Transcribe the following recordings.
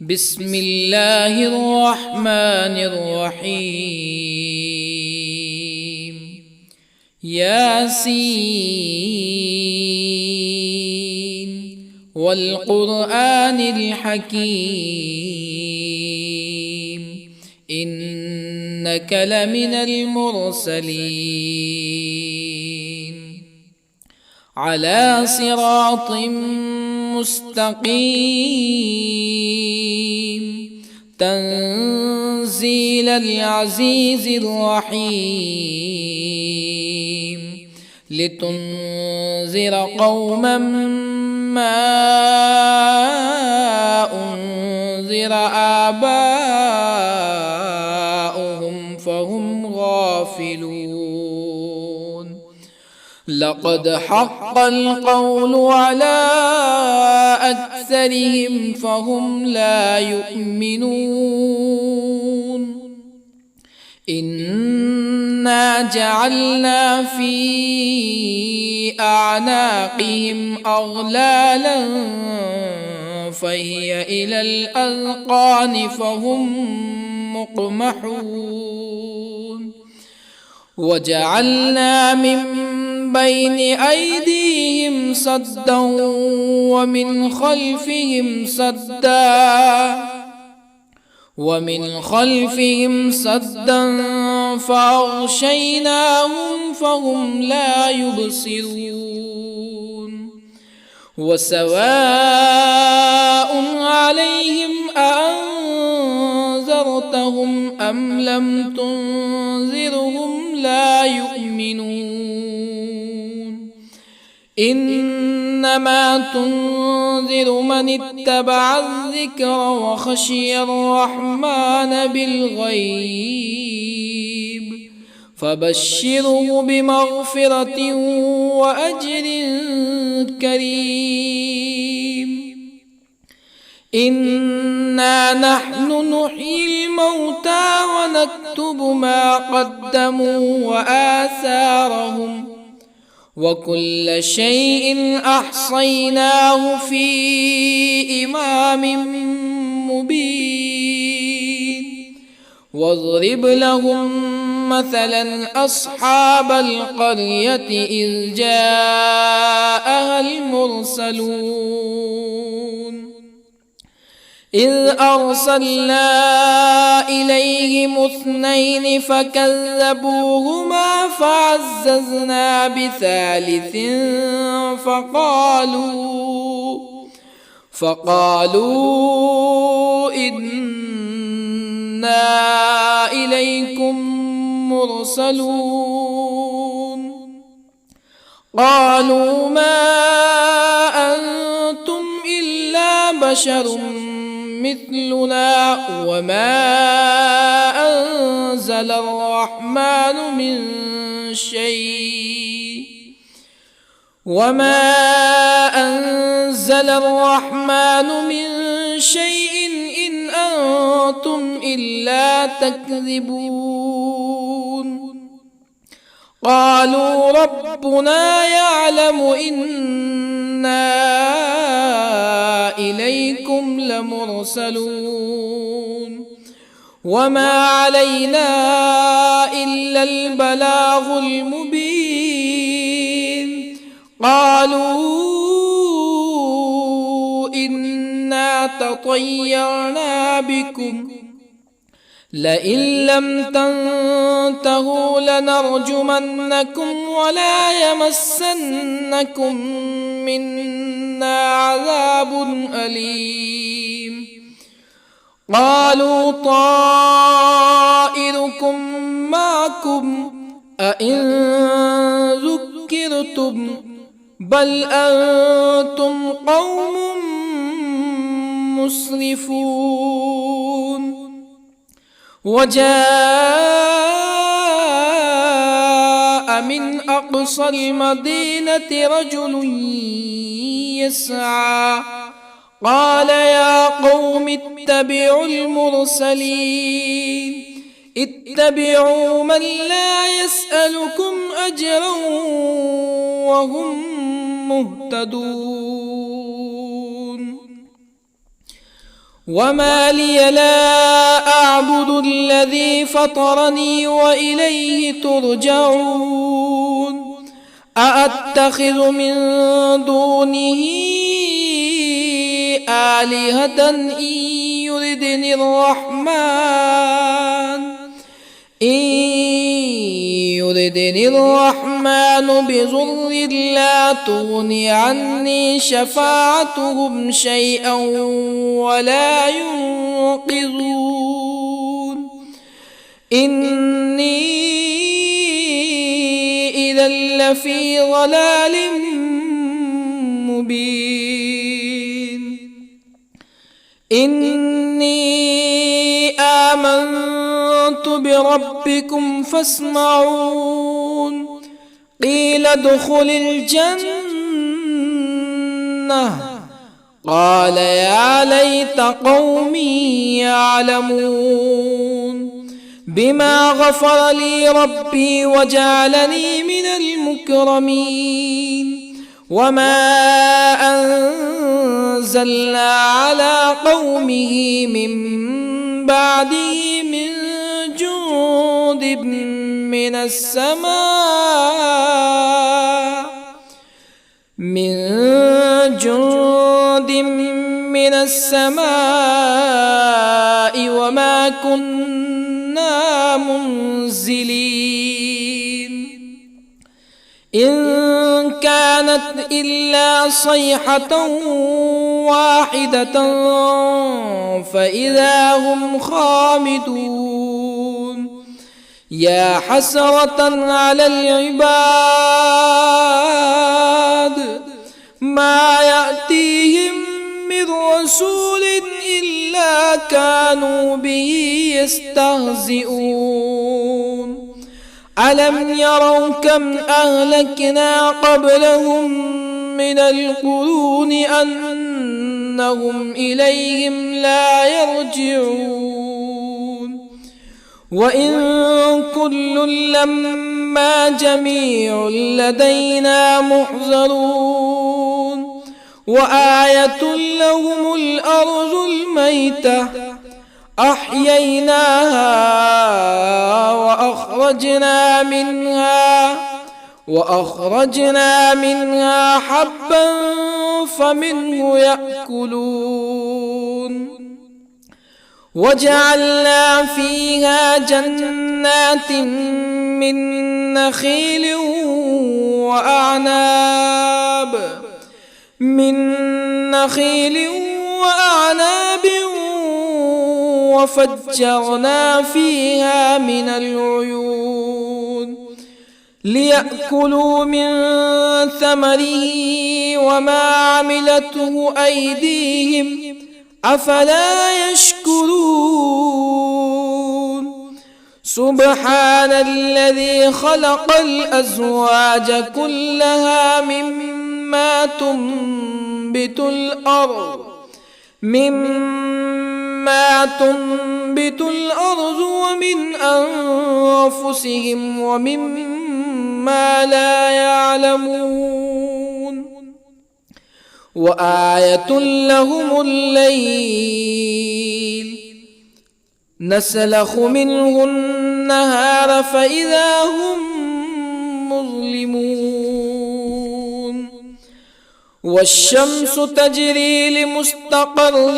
بسم الله الرحمن الرحيم. ياسين والقرآن الحكيم إنك لمن المرسلين على صراط مستقيم تنزيل العزيز الرحيم لتنذر قوما ما أنذر آباؤهم فهم غافلون. لقد حق القول على أكثرهم فهم لا يؤمنون. إنا جعلنا في أعناقهم أغلالا فهي إلى الأذقان فهم مقمحون. وجعلنا من بين أيديهم سدا ومن خلفهم سدا فأغشيناهم فهم لا يبصرون. وسواء عليهم أأنذرتهم أم لم تنذرهم لا يؤمنون. إنما تنذر من اتبع الذكر وخشي الرحمن بالغيب فبشره بمغفرة وأجر كريم. إنا نحن نحيي الموتى ونكتب ما قدموا وآثارهم وكل شيء أحصيناه في إمام مبين. واضرب لهم مثلا أصحاب القرية إذ جاءها المرسلون إذ أرسلنا إليهم اثنين فكذبوهما فعززنا بثالث فقالوا إنا إليكم مرسلون. قالوا ما أنتم إلا بشر مثلنا وما أنزل الرحمن من شيء إن أنتم إلا تكذبون. قالوا ربنا يعلم إنا إليكم لمرسلون وما علينا إلا البلاغ المبين. قالوا إنا تطيرنا بكم لئن لم تنتهوا لنرجمنكم ولا يمسنكم منا عذاب أليم. قالوا طائركم معكم أئن ذكرتم بل أنتم قوم مسرفون. وجاء من أقصى المدينة رجل يسعى قال يا قوم اتبعوا المرسلين اتبعوا من لا يسألكم أجرا وهم مهتدون. وما لي لا أعبد الذي فطرني وإليه ترجعون أأتخذ من دونه آلهة يردني الرحمن بضر لا تغن عني شفاعتهم شيئا ولا ينقذون إني إذا لفي ضلال مبين إني آمنت بربكم فاسمعون قيل ادخل الجنة قال يا ليت قومي يعلمون بما غفر لي ربي وجعلني من المكرمين وما أنزلنا على قومه من بعده من جند من السماء وما كنا منزلين إن كانت إلا صيحة واحدة فإذا هم خامدون يا حسرة على العباد ما يأتيهم من رسول إلا كانوا به يستهزئون ألم يروا كم أهلكنا قبلهم من القرون أنهم إليهم لا يرجعون وإن كل لما جميع لدينا محضرون وآية لهم الأرض الميتة أحييناها وأخرجنا منها حبا فمنه يأكلون وجعلنا فيها جنات من نخيل وأعناب وفجرنا فيها من العيون ليأكلوا من ثمره وما عملته أيديهم أفلا يشكرون سبحان الذي خلق الأزواج كلها مما تنبت الأرض ومن أنفسهم ومما لا يعلمون وآية لهم الليل نسلخ منه النهار فإذا هم مظلمون والشمس تجري لمستقر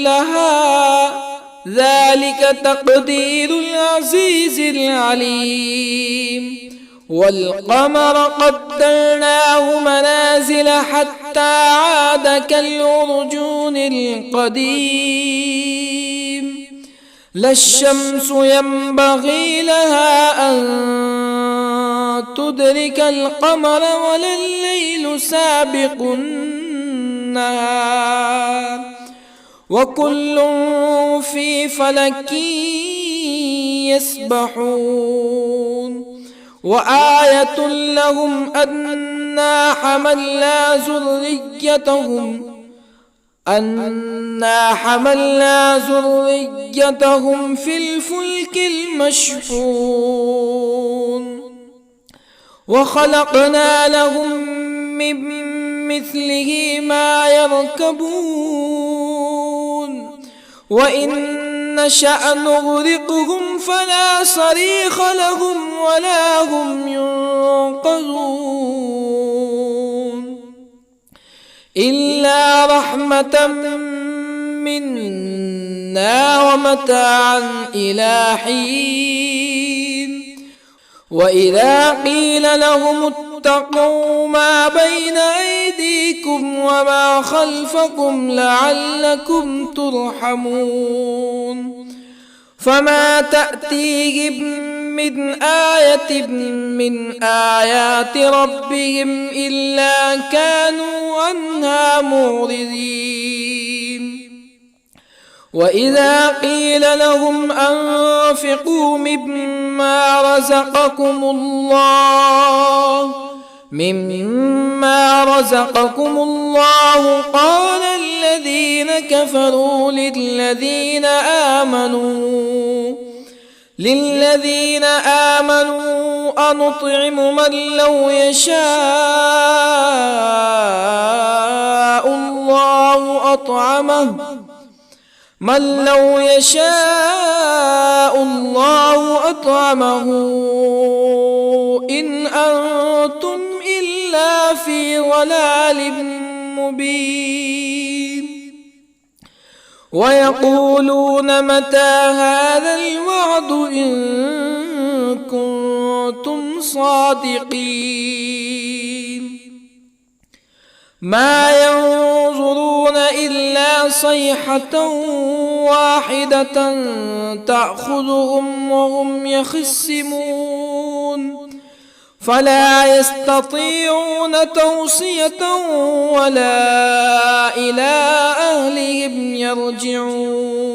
لها ذلك تقدير العزيز العليم والقمر قدرناه منازل حتى عاد كالعرجون القديم لا الشمس ينبغي لها أن تدرك القمر ولا الليل سابق النهار وكل في فلك يسبحون وآية لهم أنا حملنا ذريتهم في الفلك المشحون وخلقنا لهم من مثله ما يركبون وإن نشأ نغرقهم فلا صريخ لهم ولا هم ينقذون إلا رحمة منا ومتاعا إلى حين وإذا قيل لهم اتقوا ما بين أيديكم وما خلفكم لعلكم ترحمون فما تأتيهم من آية من آيات ربهم إلا كانوا عنها معرضين وإذا قيل لهم أنفقوا مما رزقكم الله قال الذين كفروا للذين آمنوا أنطعم من لو يشاء الله أطعمه إن أنتم إلا في ضلال مبين ويقولون متى هذا الوعد إن كنتم صادقين ما ينظرون إلا صيحة واحدة تأخذهم وهم يخصمون فلا يستطيعون توصية ولا إلى أهلهم يرجعون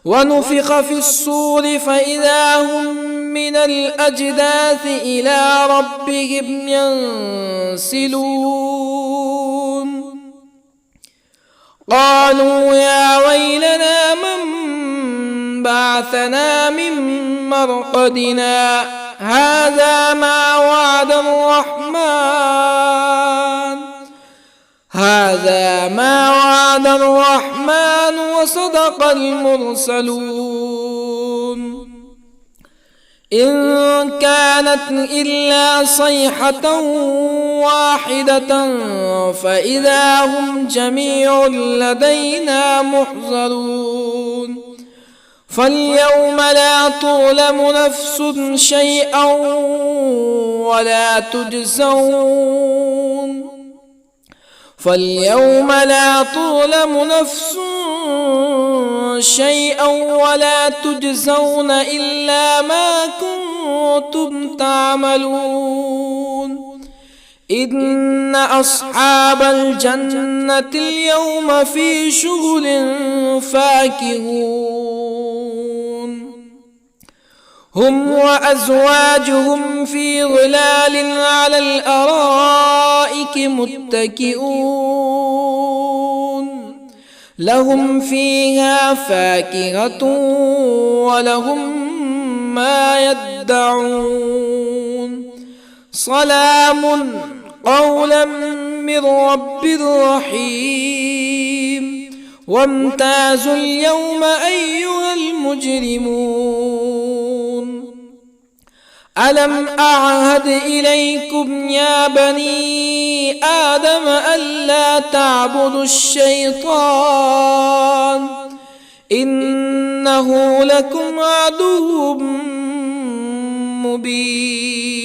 ونفخ في الصور فإذا هم من الأجداث إلى ربهم ينسلون قالوا يا ويلنا من بعثنا من مرقدنا هذا ما وعد الرحمن وصدق المرسلون إن كانت إلا صيحة واحدة فإذا هم جميع لدينا محضرون فاليوم لا تظلم نفس شيئا ولا تجزون إلا ما كنتم تعملون إن أصحاب الجنة اليوم في شغل فاكهون هم وأزواجهم في ظلال على الأرائك متكئون لهم فيها فاكهة ولهم ما يدعون سلام قولا من رب رحيم وامتازوا اليوم أيها المجرمون ألم أعهد إليكم يا بني آدم ألا تعبدوا الشيطان إنه لكم عدو مبين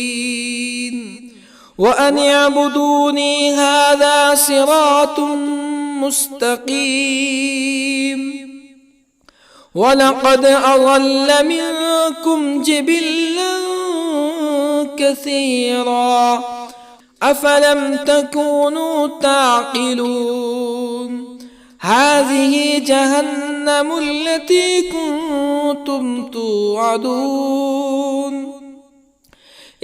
وأن اعبدوني هذا صراط مستقيم ولقد أضل منكم جبلا كثيرا أفلم تكونوا تعقلون هذه جهنم التي كنتم توعدون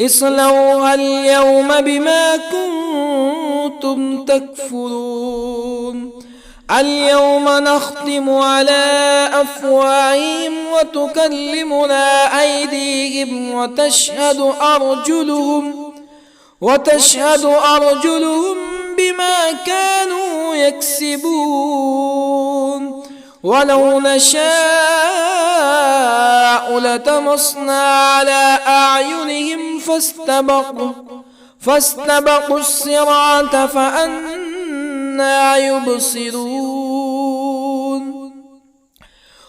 اصلوها اليوم بما كنتم تكفرون اليوم نختم على أفواههم وتكلمنا أيديهم وتشهد أرجلهم بما كانوا يكسبون ولو نشاء لطمسنا على أعينهم فاستبقوا الصراط فأنى يبصرون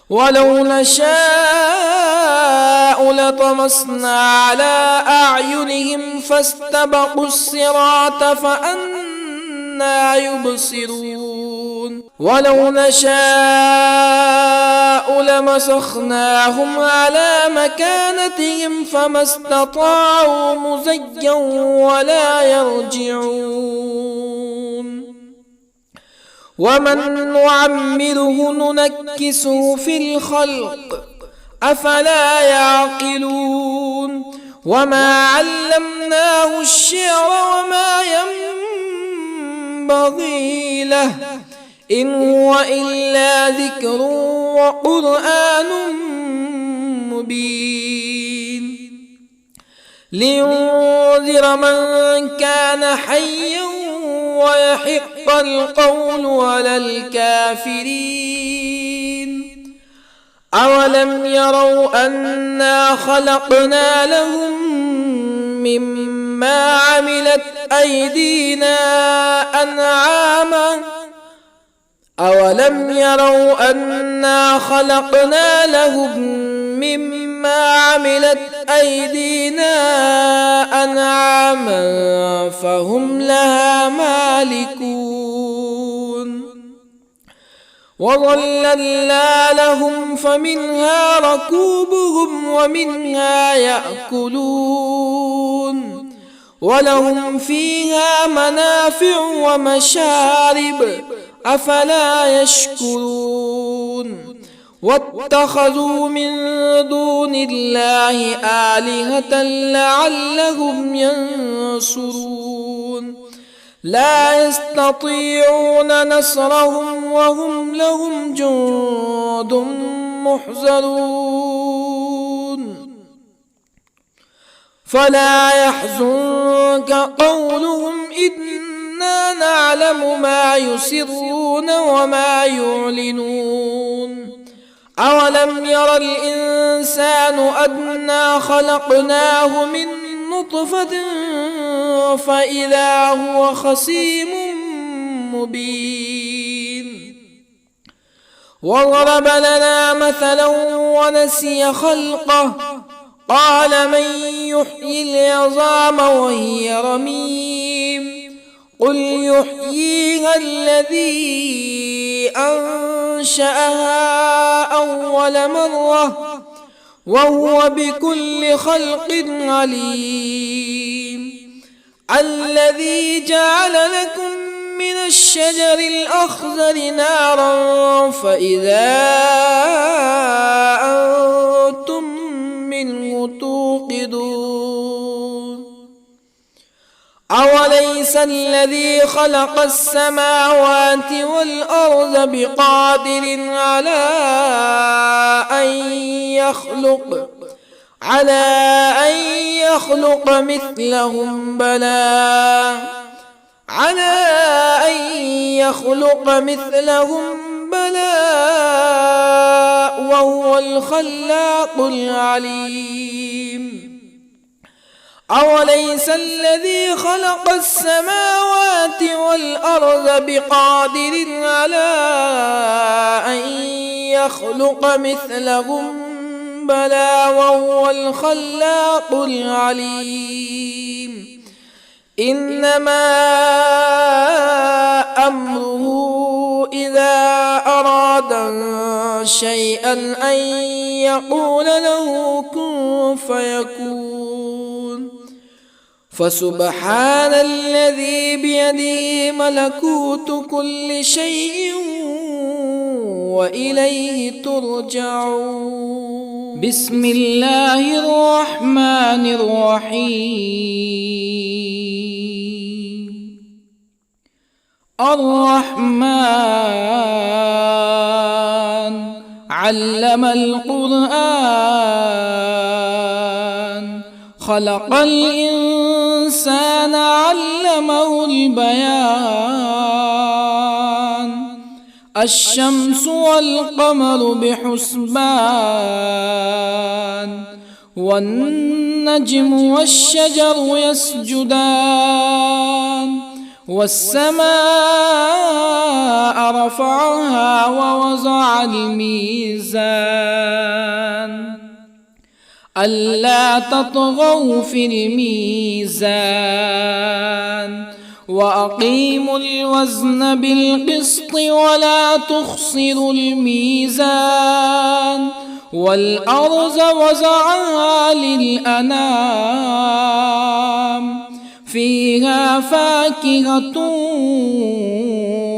ولو نشاء لطمسنا على أعينهم فاستبقوا الصراط فأنى يبصرون ولو نشاء لمسخناهم على مكانتهم فما استطاعوا مزيا ولا يرجعون ومن نعمره ننكسه في الخلق أفلا يعقلون وما علمناه الشعر وما ينبغي له إن هو إلا ذكر وقرآن مبين لينذر من كان حيا ويحق القول على الكافرين أولم يروا أنا خلقنا لهم مما عملت أيدينا أنعاما أولم يروا أنا خلقنا لهم مما عملت أيدينا أنعاما فهم لها مالكون وظللنا لهم فمنها ركوبهم ومنها يأكلون ولهم فيها منافع ومشارب أفلا يشكرون واتخذوا من دون الله آلهة لعلهم ينصرون لا يستطيعون نصرهم وهم لهم جند محضرون فلا يحزنك قولهم إنا نعلم ما يسرون وما يعلنون أولم ير الإنسان أنا خلقناه من نطفة فإذا هو خصيم مبين وضرب لنا مثلا ونسي خلقه قال من يحيي العظام وهي رميم قل يحييها الذي أنشأها أول مرة وهو بكل خلق عليم الذي جعل لكم من الشجر الأخضر نارا فإذا أنتم منه توقدون أوليس الذي خلق السماوات والأرض بقادر على أن يخلق مثلهم بلى وهو الخلاق العليم أوليس الذي خلق السماوات والأرض بقادر على أن يخلق مثلهم بلى وهو الخلاق العليم إنما أمره إذا أراد شيئا أن يقول له كن فيكون فسبحان الذي بيده ملكوت كل شيء وإليه ترجعون بسم الله الرحمن الرحيم الرحمن علم القرآن خلق الإنسان علمه البيان الشمس والقمر بحسبان والنجم والشجر يسجدان والسماء رفعها ووضع الميزان ألا تطغوا في الميزان وأقيموا الوزن بالقسط ولا تخسروا الميزان والأرض وضعها للأنام فيها فاكهة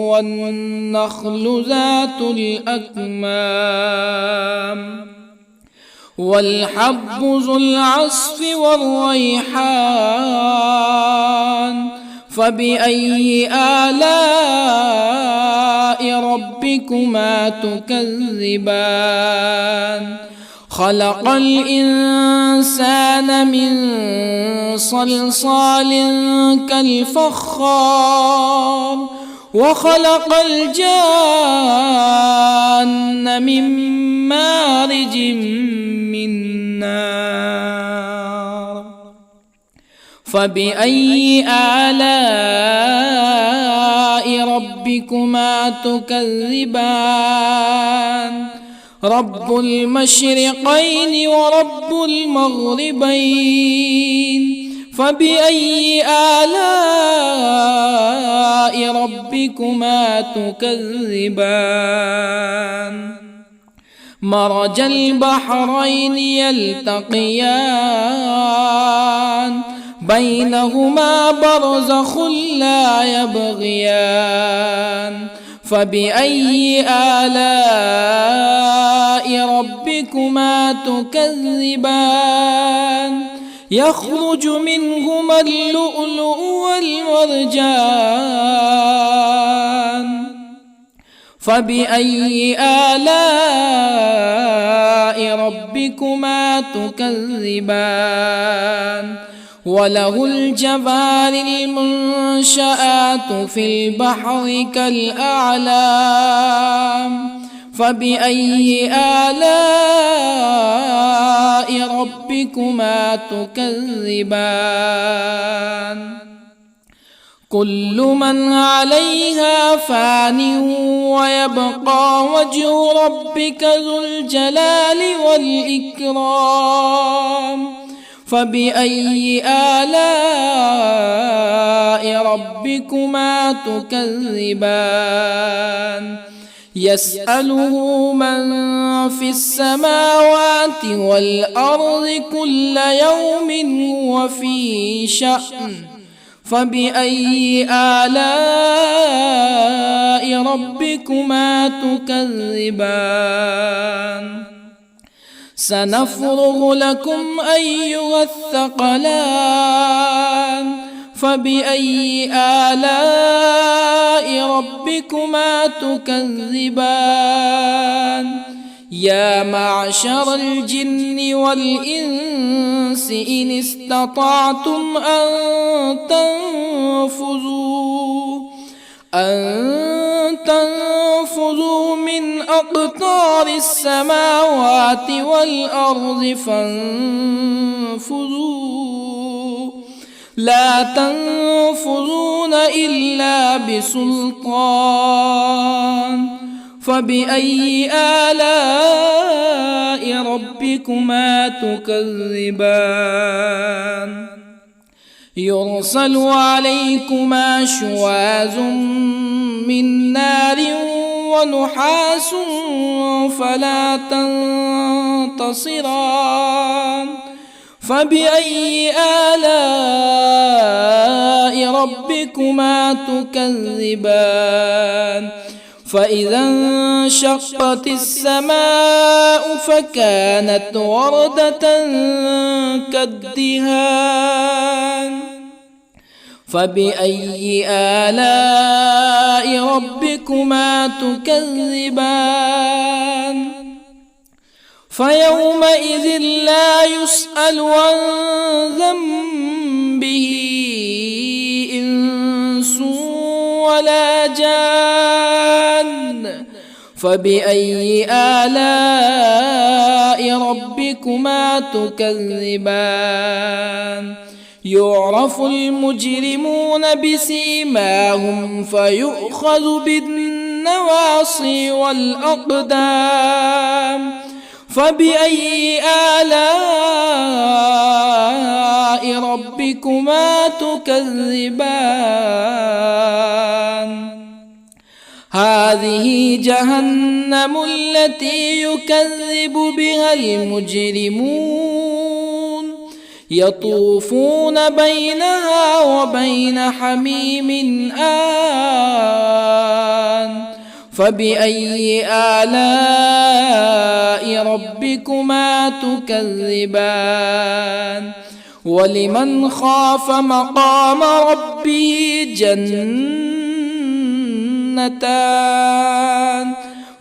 والنخل ذات الأكمام والحب ذو العصف والريحان فبأي آلاء ربكما تكذبان خلق الإنسان من صلصال كالفخار وخلق الجان من مارج من نار فبأي آلاء ربكما تكذبان رب المشرقين ورب المغربين فبأي آلاء ربكما تكذبان مرج البحرين يلتقيان بينهما برزخ لا يبغيان فبأي آلاء ربكما تكذبان يخرج منهما اللؤلؤ والمرجان فبأي آلاء ربكما تكذبان وله الجوار المنشآت في البحر كالأعلام فبأي آلاء ربكما تكذبان كل من عليها فان ويبقى وجه ربك ذو الجلال والإكرام فبأي آلاء ربكما تكذبان يسأله من في السماوات والأرض كل يوم هو في شأن فبأي آلاء ربكما تكذبان سنفرغ لكم أيها الثقلان فبأي آلاء ربكما تكذبان يا معشر الجن والإنس إن استطعتم أن تنفذوا من أقطار السماوات والأرض فانفذوا لا تنفذون إلا بسلطان فبأي آلاء ربكما تكذبان يرسل عليكما شواظ من نار ونحاس فلا تنتصران فبأي آلاء ربكما تكذبان فإذا انشقت السماء فكانت وردة كالدهان فبأي آلاء ربكما تكذبان فيومئذ لا يسأل عن ذنبه إنس ولا جان. فبأي آلاء ربكما تكذبان؟ يعرف المجرمون بسيماهم فيؤخذ بالنواصي والأقدام. فبأي آلاء ربكما تكذبان؟ هذه جهنم التي يكذب بها المجرمون يطوفون بينها وبين حميم آن. فبأي آلاء ربكما تكذبان؟ ولمن خاف مقام ربه جنتان.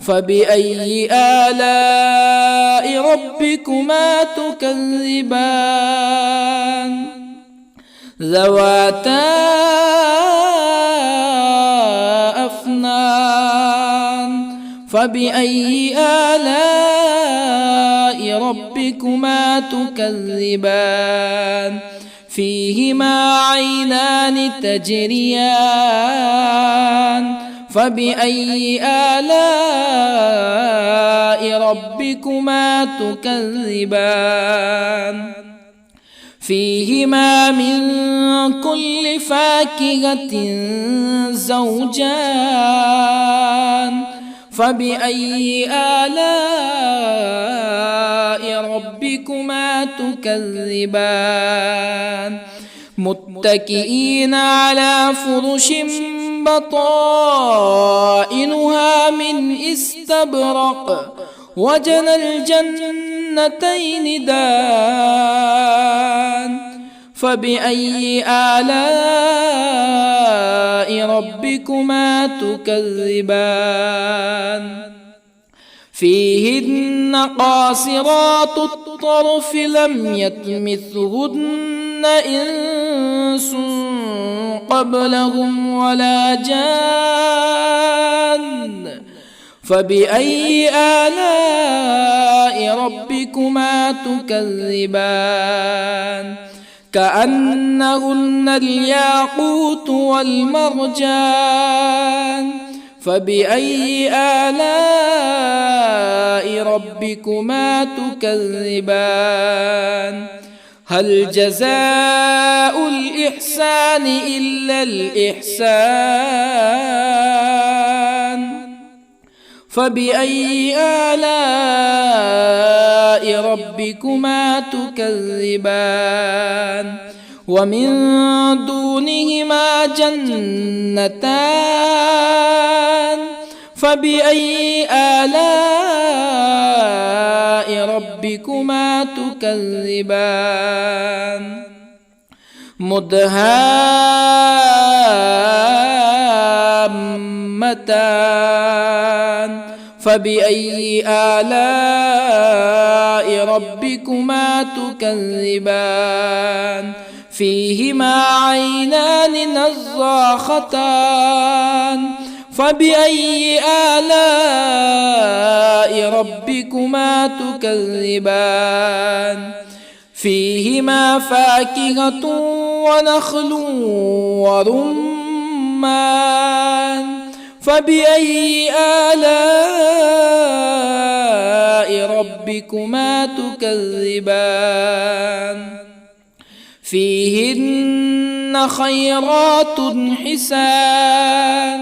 فبأي آلاء ربكما تكذبان؟ ذواتا أفنان. فبأي آلاء ربكما تكذبان؟ فيهما عينان تجريان. فبأي آلاء ربكما تكذبان؟ فيهما من كل فاكهة زوجان. فبأي آلاء ربكما تكذبان؟ متكئين على فرش بطائنها من استبرق وجنى الجنتين دان. فبأي آلاء ربكما تكذبان؟ فيهن قاصرات الطرف لم يطمثهن إنس قبلهم ولا جان. فبأي آلاء ربكما تكذبان؟ كأنهن الياقوت والمرجان. فبأي آلاء ربكما تكذبان؟ هل جزاء الإحسان إلا الإحسان؟ فبأي آلاء ربكما تكذبان؟ ومن دونهما جنتان. فبأي آلاء ربكما تكذبان؟ مدهامتان. فبأي آلاء ربكما تكذبان؟ فيهما عينان نضاختان. فبأي آلاء ربكما تكذبان؟ فيهما فاكهة ونخل ورمان. فبأي آلاء ربكما تكذبان؟ فيهن خيرات حسان.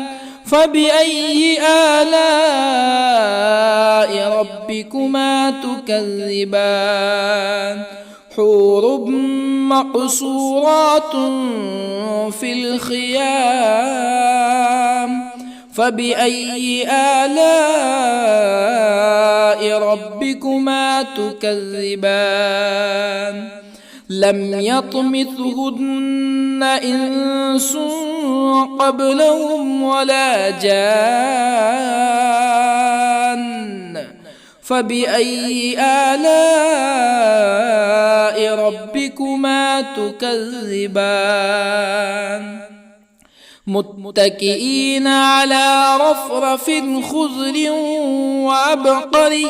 فبأي آلاء ربكما تكذبان؟ حور مقصورات في الخيام. فبأي آلاء ربكما تكذبان؟ لم يطمثهن إنس قبلهم ولا جان. فبأي آلاء ربكما تكذبان متكئين على رفرف خضر وعبقري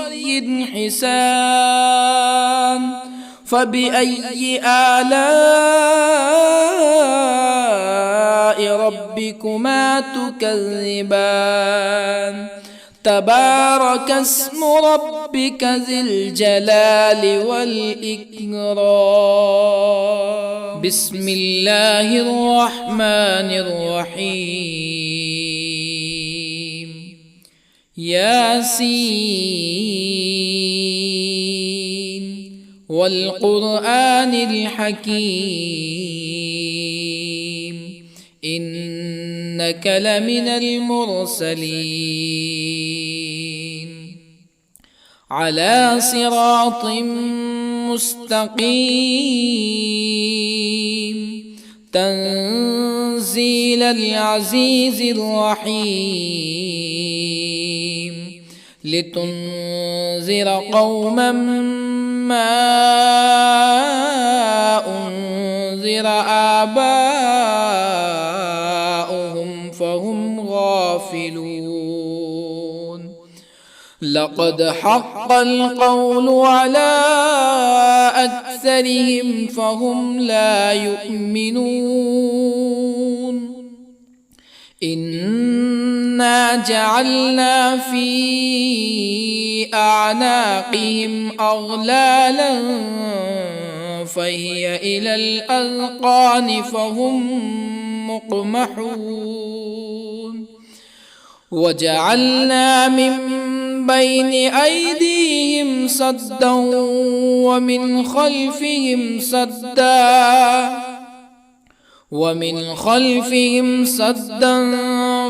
حسان فبأي آلاء ربكما تكذبان تبارك اسم ربك ذي الجلال والإكرام بسم الله الرحمن الرحيم ياسين والقرآن الحكيم إنك لمن المرسلين على صراط مستقيم تنزيل العزيز الرحيم لتنذر قوما ما أنذر آباؤهم فهم غافلون لقد حق القول على أكثرهم فهم لا يؤمنون إنا جعلنا في أعناقهم أغلالا فهي إلى الأذقان فهم مقمحون وجعلنا من بين أيديهم سدا ومن خلفهم سدا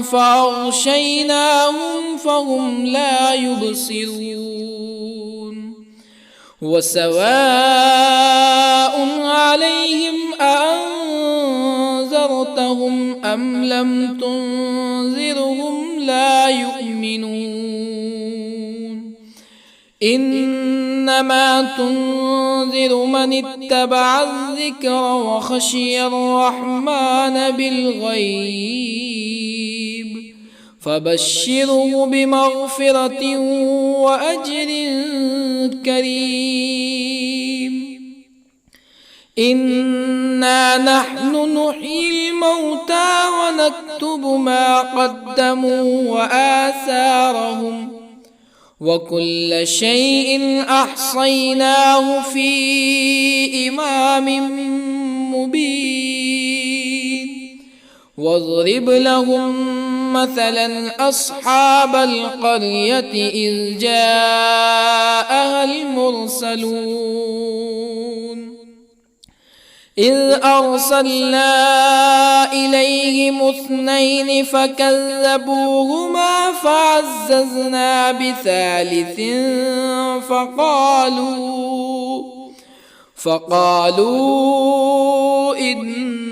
فأغشيناهم فهم لا يبصرون وسواء عليهم أأنذرتهم أم لم تنذرهم لا يؤمنون إنما تنذر من اتبع الذكر وخشي الرحمن بالغيب فبشره بمغفرة وأجر كريم إنا نحن نحيي الموتى ونكتب ما قدموا وآثارهم وكل شيء أحصيناه في إمام مبين واضرب لهم مثلا أصحاب القرية إذ جاءها المرسلون إذ أرسلنا إليهم 2 فكذبوهما فعززنا بثالث فقالوا إنا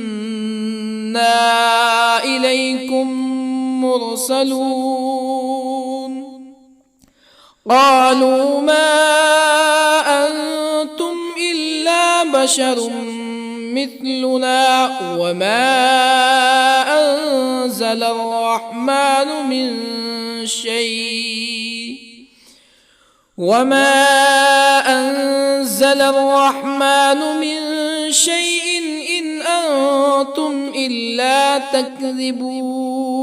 إليكم مرسلون قالوا ما أنتم إلا بشر مثلنا وما أنزل الرحمن من شيء إن أنتم إلا تكذبون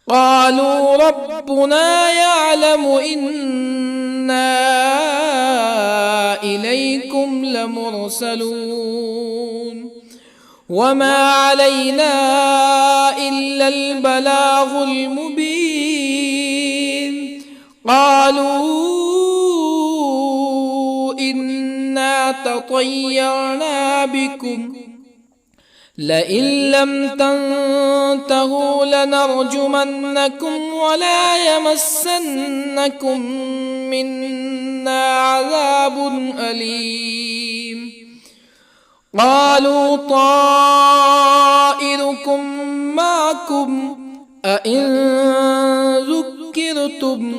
قالوا ربنا يعلم إنا إليكم لمرسلون وما علينا إلا البلاغ المبين قالوا إنا تطيرنا بكم لئن لم تنتهوا لنرجمنكم ولا يمسنكم منا عذاب أليم قالوا طائركم معكم أئن ذكرتم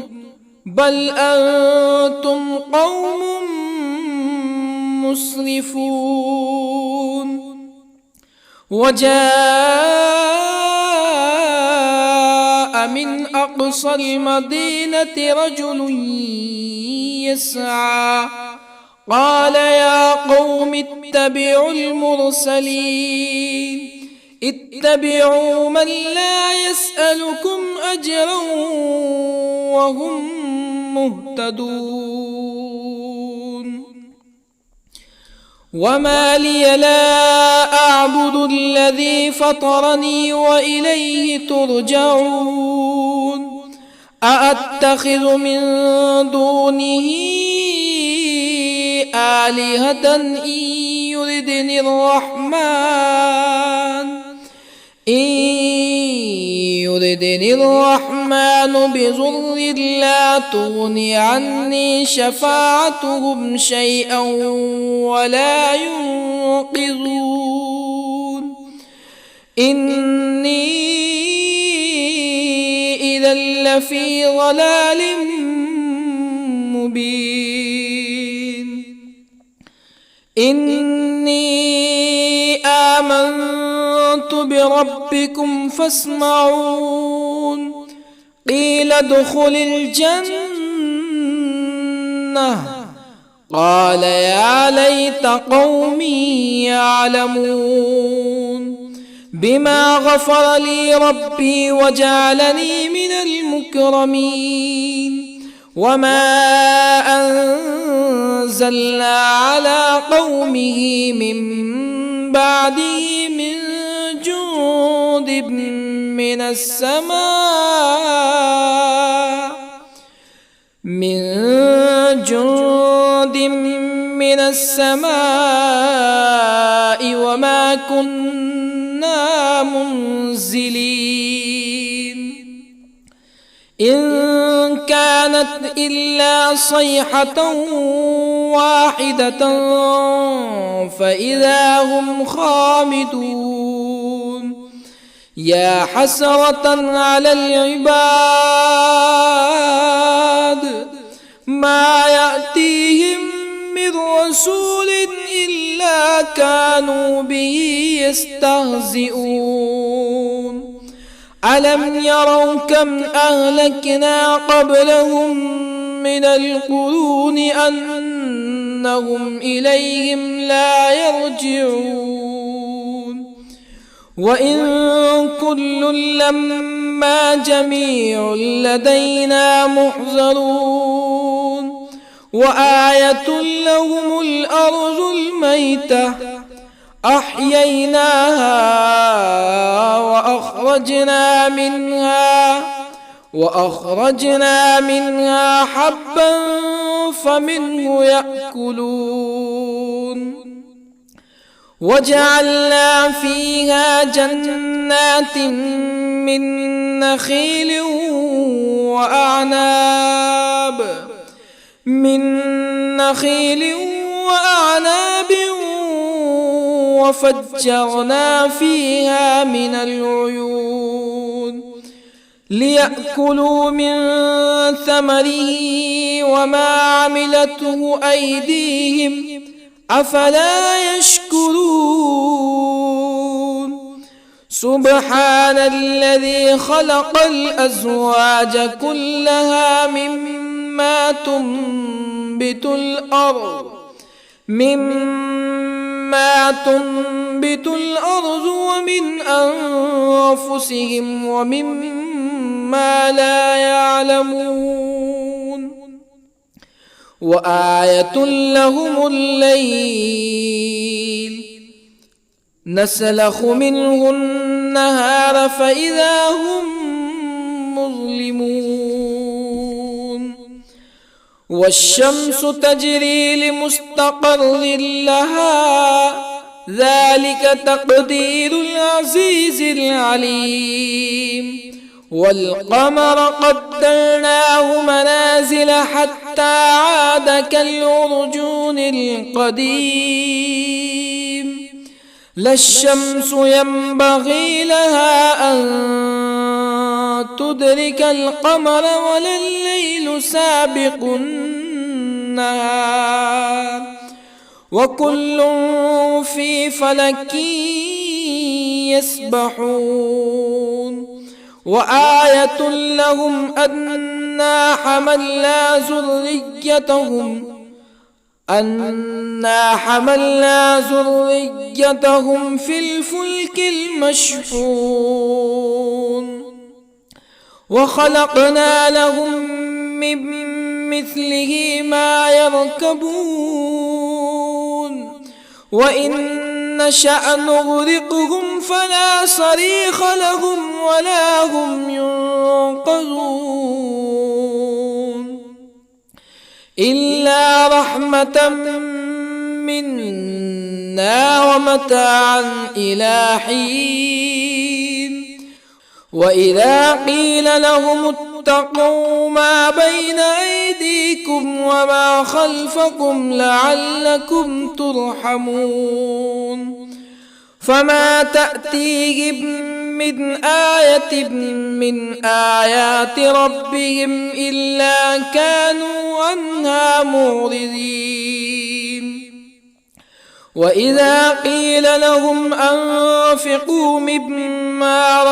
بل أنتم قوم مسرفون. وجاء من أقصى المدينة رجل يسعى قال يا قوم اتبعوا المرسلين اتبعوا من لا يسألكم أجرا وهم مهتدون. وما لي لا أعبد الذي فطرني وإليه ترجعون. أأتخذ من دونه آلهة إن يردني الرحمن بضر لا تغني عني شفاعتهم شيئا ولا ينقذون. إني إذا لفي ضلال مبين. إني آمنت بربكم فاسمعون. قيل ادخل الجنة قال يا ليت قومي يعلمون. بما غفر لي ربي وجعلني من المكرمين. وما أنزلنا على قومه من بعده من جند من السماء وما كنا منزلين. إن كانت إلا صيحة واحدة فإذا هم خامدون. يا حسرة على العباد ما يأتيهم من رسول إلا كانوا به يستهزئون. ألم يروا كم أهلكنا قبلهم من القرون أنهم إليهم لا يرجعون. وإن كل لما جميع لدينا محضرون. وآية لهم الأرض الميتة أحييناها وأخرجنا منها حبا فمنه يأكلون. وجعلنا فيها جنات من نخيل وأعناب وفجرنا فيها من العيون ليأكلوا من ثمره وما عملته أيديهم أفلا يشكرون. سبحان الذي خلق الأزواج كلها مما تنبت الأرض ومن أنفسهم ومما لا يعلمون. وآية لهم الليل نسلخ منه النهار فإذا هم مظلمون. والشمس تجري لمستقر لها ذلك تقدير العزيز العليم. والقمر قدرناه منازل حتى عاد كالعرجون القديم. لا الشمس ينبغي لها أن تدرك القمر ولا الليل سابق النهار وكل في فلك يسبحون وآية لهم أنا حملنا ذريتهم في الفلك المشحون وخلقنا لهم من مثله ما يركبون وإن نشأ نغرقهم فلا صريخ لهم ولا هم ينقذون إلا رحمة منا ومتاعا إلى حين وإذا قيل لهم اتقوا ما بين أيديكم وما خلفكم لعلكم ترحمون فما تأتيهم من آية من آيات ربهم إلا كانوا عنها معرضين وإذا قيل لهم أنفقوا مما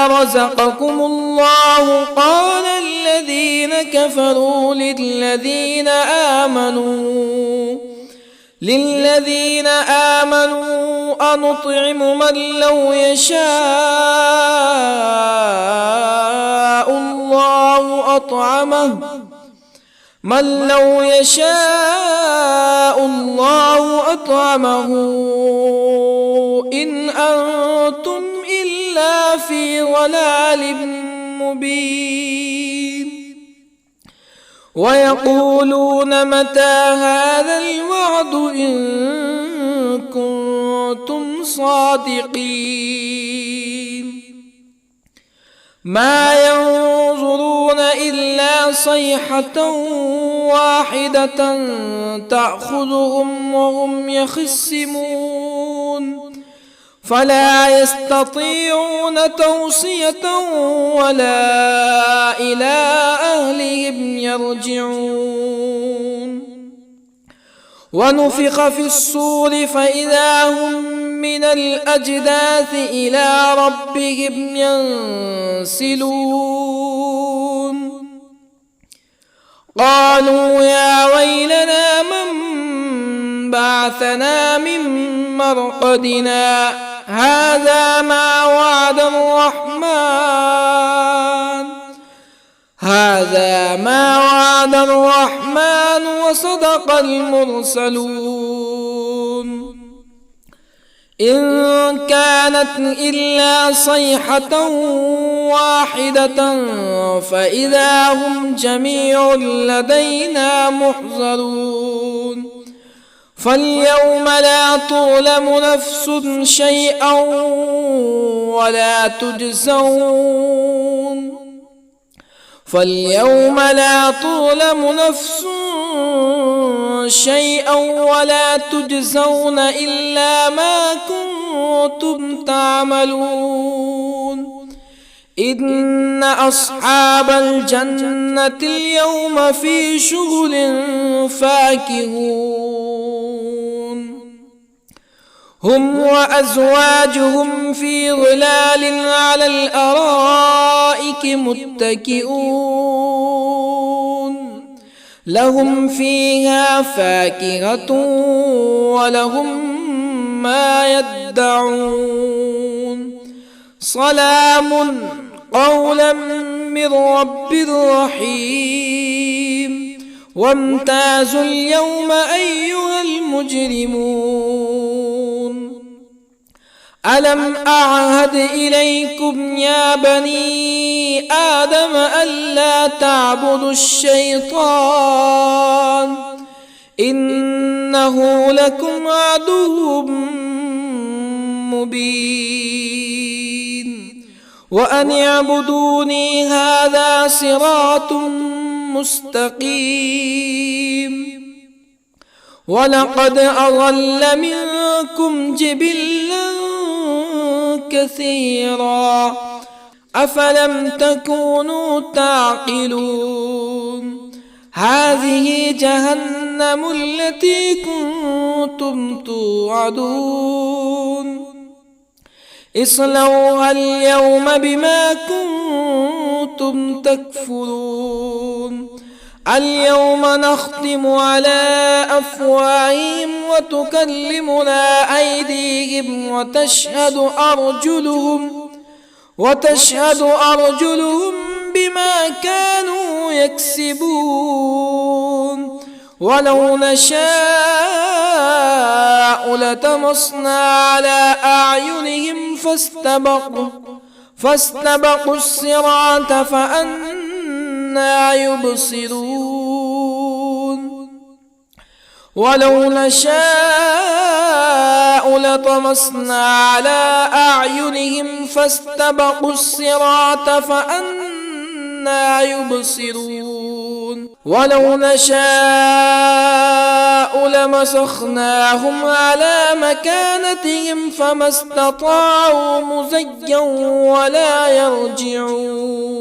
رزقكم الله قال الذين كفروا للذين آمنوا أنطعم من لو يشاء الله أطعمه إن أنتم إلا في ضلال مبين ويقولون متى هذا الوعد إن كنتم صادقين ما ينظرون إلا صيحة واحدة تأخذهم وهم يخصمون فلا يستطيعون توصية ولا إلى أهلهم يرجعون ونفخ في الصور فإذا هم من الأجداث إلى ربهم ينسلون قالوا يا ويلنا من بعثنا من مرقدنا هذا ما وعد الرحمن وصدق المرسلون إن كانت إلا صيحة واحدة فإذا هم جميع لدينا محضرون فاليوم لا تظلم نفس شيئا ولا تجزون إلا ما كنتم تعملون إن أصحاب الجنة اليوم في شغل فاكهون هم وأزواجهم في ظلال على الأرائك متكئون لهم فيها فاكهة ولهم ما يدعون سلام قولا من رب رحيم وامتازوا اليوم أيها المجرمون ألم أعهد إليكم يا بني آدم ألا تعبدوا الشيطان إنه لكم عدو مبين وأن اعبدوني هذا صراط مستقيم ولقد أضل منكم جبلا كثيرا أفلم تكونوا تعقلون هذه جهنم التي كنتم توعدون اصلوها اليوم بما كنتم تكفرون اليوم نختم على أفواههم وتكلمنا أيديهم وتشهد أرجلهم بما كانوا يكسبون ولو نشاء لطمسنا على أعينهم فاستبقوا الصراط فأنى يبصرون ولو نشاء لطمسنا على أعينهم فاستبقوا الصراط فأنى يبصرون ولو نشاء لمسخناهم على مكانتهم فما استطاعوا مزيا ولا يرجعون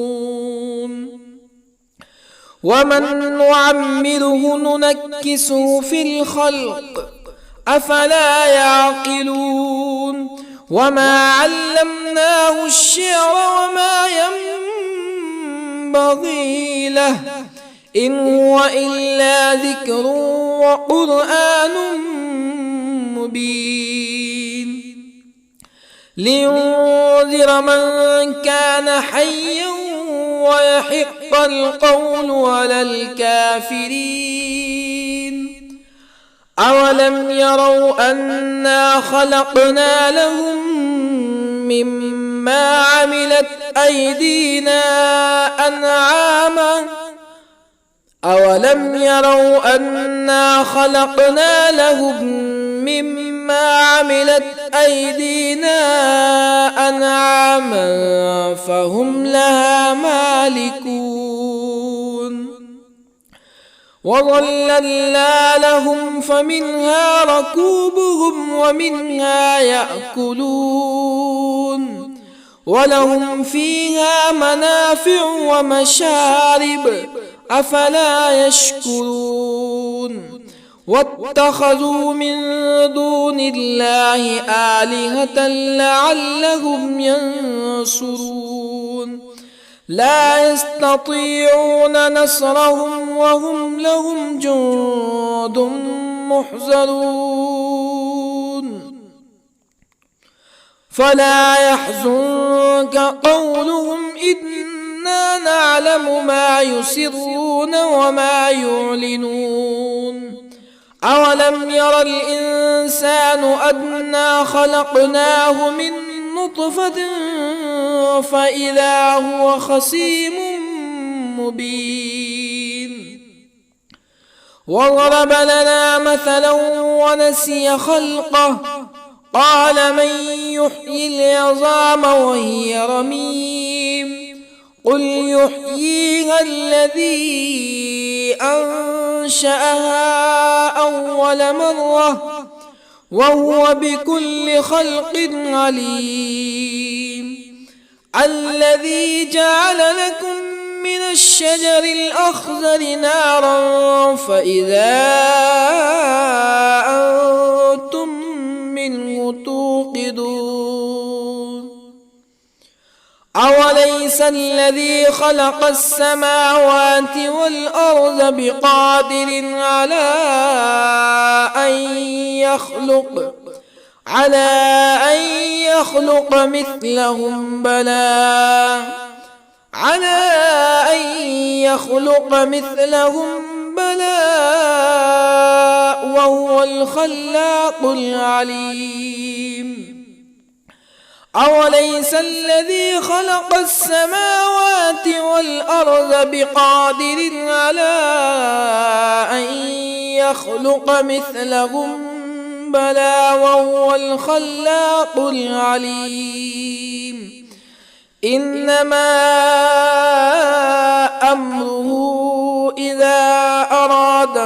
ومن نعمره ننكسه في الخلق أفلا يعقلون وما علمناه الشعر وما ينبغي له إن هو إلا ذكر وقرآن مبين لينذر من كان حيا ويحق القول على الكافرين أولم يروا أنا خلقنا لهم مما عملت أيدينا أنعاما أولم يروا أنا خلقنا لهم مما عملت أيدينا أنعاما فهم لها مالكون وظللنا لهم فمنها ركوبهم ومنها يأكلون ولهم فيها منافع ومشارب أفلا يشكرون واتخذوا من دون الله آلهة لعلهم ينصرون لا يستطيعون نصرهم وهم لهم جند محضرون فلا يحزنك قولهم إنا نعلم ما يسرون وما يعلنون أولم ير الإنسان أنا خلقناه من نطفة فإذا هو خصيم مبين وضرب لنا مثلا ونسي خلقه قال من يحيي العظام وهي رميم قل يحييها الذي أنشأها أول مرة وهو بكل خلق عليم الذي جعل لكم من الشجر الأخضر نارا فإذا أنتم منه توقدون أوليس الذي خلق السماوات والأرض بقادر على أن يخلق مثلهم بلى وهو الخلاق العليم أوليس الذي خلق السماوات والأرض بقادر على أن يخلق مثلهم بلى وهو الخلاق العليم إنما أمره إذا أراد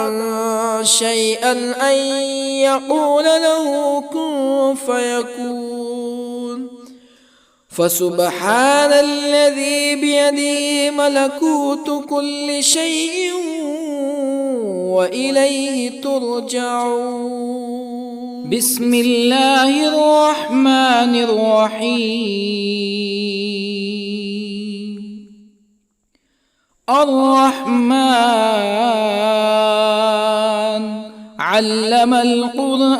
شيئا أن يقول له كن فيكون فسبحان الذي بيده ملكوت كل شيء وإليه ترجعون. بسم الله الرحمن الرحيم. الرحمن علم القرآن،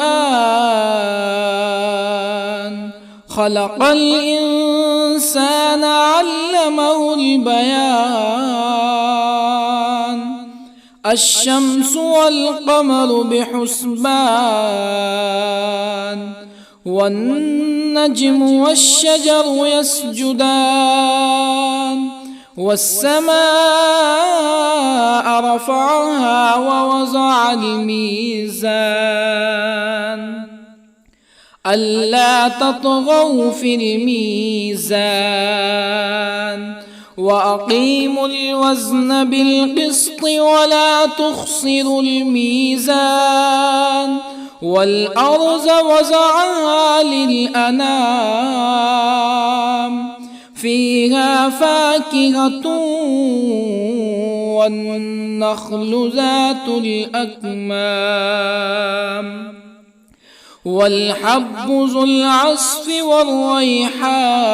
خلق الإنسان علمه البيان. الشمس والقمر بحسبان، والنجم والشجر يسجدان. والسماء رفعها ووضع الميزان، ألا تطغوا في الميزان. وأقيموا الوزن بالقسط ولا تخسروا الميزان. والأرض وضعها للأنام، فيها فاكهة والنخل ذات الأكمام، والحب ذو العصف والريحان.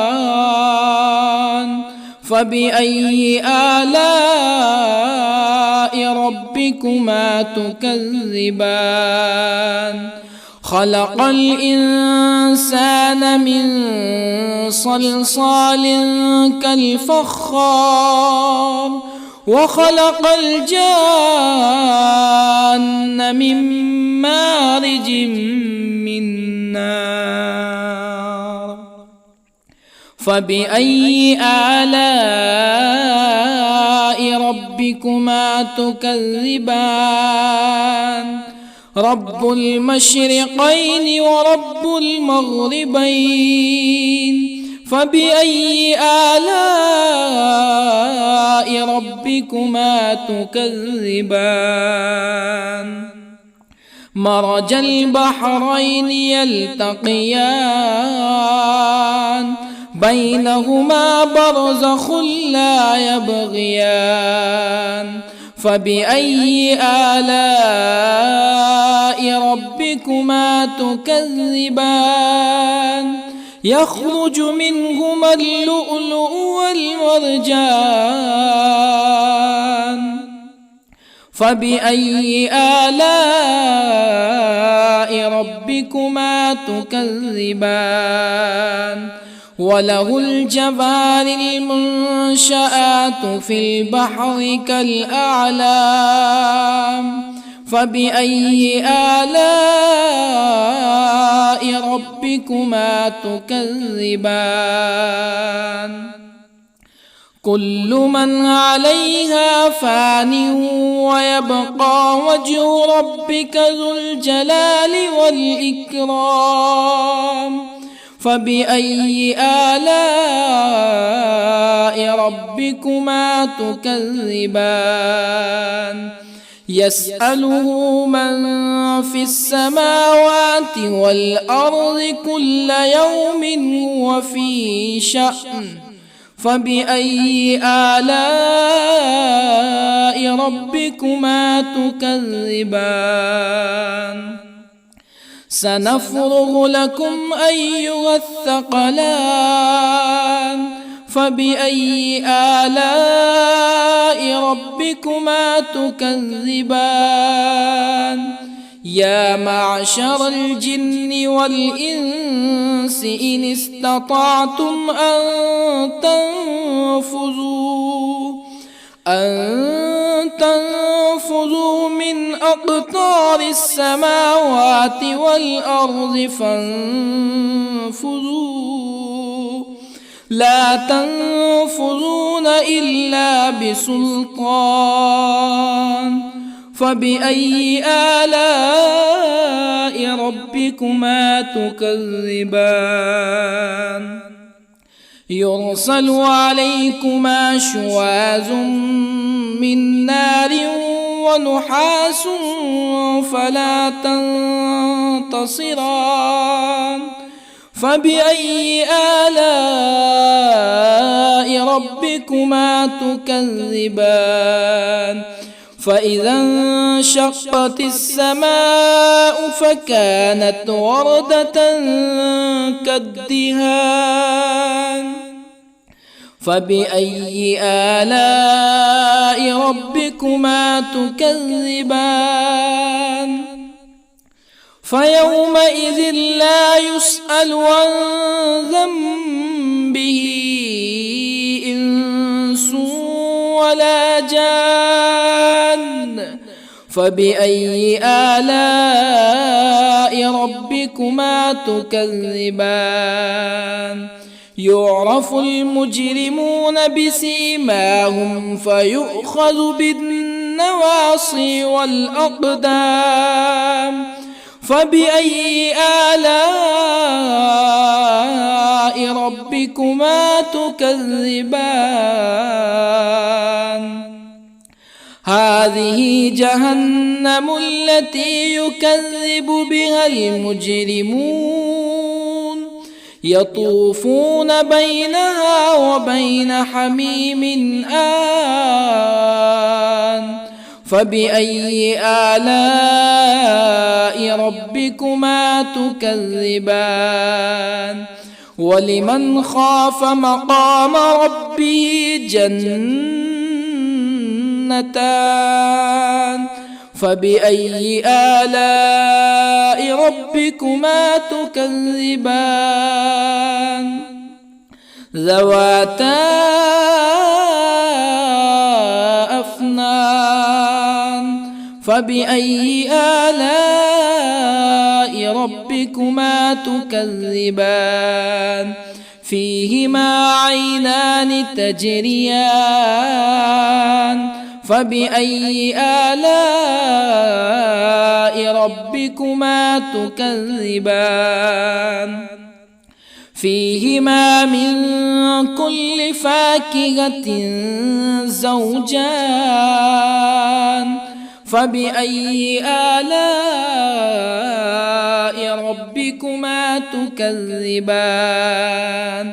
فبأي آلاء ربكما تكذبان؟ خلق الإنسان من صلصال كالفخار، وخلق الجان من مارج من نار. فبأي آلاء ربكما تكذبان؟ رب المشرقين ورب المغربين. فبأي آلاء ربكما تكذبان؟ مرج البحرين يلتقيان، بينهما برزخ لا يبغيان. فبأي آلاء ربكما تكذبان؟ يخرج منهما اللؤلؤ والمرجان. فبأي آلاء ربكما تكذبان؟ وله الجوار المنشآت في البحر كالأعلام. فبأي آلاء ربكما تكذبان؟ كل من عليها فان ويبقى وجه ربك ذو الجلال والإكرام. فبأي آلاء ربكما تكذبان؟ يسأله من في السماوات والأرض كل يوم هو في شأن. فبأي آلاء ربكما تكذبان؟ سنفرغ لكم أيها الثقلان. فبأي آلاء ربكما تكذبان؟ يا معشر الجن والإنس إن استطعتم أن تنفذوا من أقطار السماوات والأرض فانفذوا، لا تنفذون إلا بسلطان. فبأي آلاء ربكما تكذبان؟ يرسل عليكما شواظ من نار ونحاس فلا تنتصران. فبأي آلاء ربكما تكذبان فإذا انشقت السماء فكانت وردة كالدهان فبأي آلاء ربكما تكذبان فيومئذ لا يسأل عن ذنبه إنس ولا جان فبأي آلاء ربكما تكذبان يعرف المجرمون بسيماهم فيؤخذ بالنواصي والأقدام فبأي آلاء ربكما تكذبان هذه جهنم التي يكذب بها المجرمون يطوفون بينها وبين حميم آن فبأي آلاء ربكما تكذبان ولمن خاف مقام ربه جنتان فبأي آلاء ربكما تكذبان ذواتا أفنان فبأي آلاء ربكما تكذبان فيهما عينان تجريان فبأي آلاء ربكما تكذبان فيهما من كل فاكهة زوجان فبأي آلاء ربكما تكذبان